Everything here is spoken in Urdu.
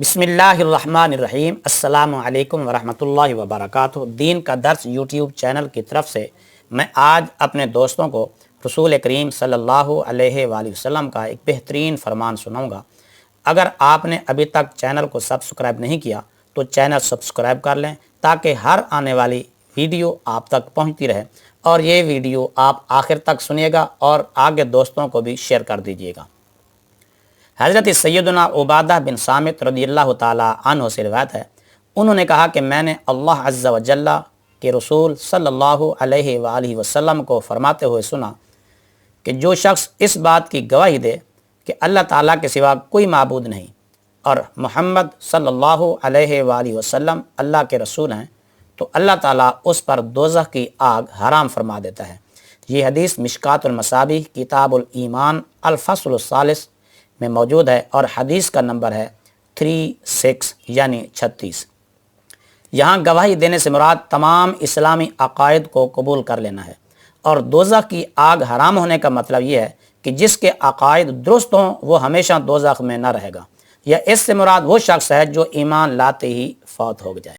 بسم اللہ الرحمن الرحیم۔ السلام علیکم ورحمۃ اللہ وبرکاتہ۔ دین کا درس یوٹیوب چینل کی طرف سے میں آج اپنے دوستوں کو رسول کریم صلی اللہ علیہ وآلہ وسلم کا ایک بہترین فرمان سناؤں گا۔ اگر آپ نے ابھی تک چینل کو سبسکرائب نہیں کیا تو چینل سبسکرائب کر لیں تاکہ ہر آنے والی ویڈیو آپ تک پہنچتی رہے، اور یہ ویڈیو آپ آخر تک سنیے گا اور آگے دوستوں کو بھی شیئر کر دیجیے گا۔ حضرت سیدنا عبادہ بن صامت رضی اللہ تعالیٰ عنہ سے روایت ہے، انہوں نے کہا کہ میں نے اللہ عز و جل کے رسول صلی اللہ علیہ وآلہ وسلم کو فرماتے ہوئے سنا کہ جو شخص اس بات کی گواہی دے کہ اللہ تعالیٰ کے سوا کوئی معبود نہیں اور محمد صلی اللہ علیہ وآلہ وسلم اللہ کے رسول ہیں، تو اللہ تعالیٰ اس پر دوزخ کی آگ حرام فرما دیتا ہے۔ یہ حدیث مشکات المصابیح کتاب الایمان الفصل الثالث میں موجود ہے اور حدیث کا نمبر ہے 36 یعنی 36۔ یہاں گواہی دینے سے مراد تمام اسلامی عقائد کو قبول کر لینا ہے، اور دوزخ کی آگ حرام ہونے کا مطلب یہ ہے کہ جس کے عقائد درست ہوں وہ ہمیشہ دوزخ میں نہ رہے گا، یا اس سے مراد وہ شخص ہے جو ایمان لاتے ہی فوت ہو جائے۔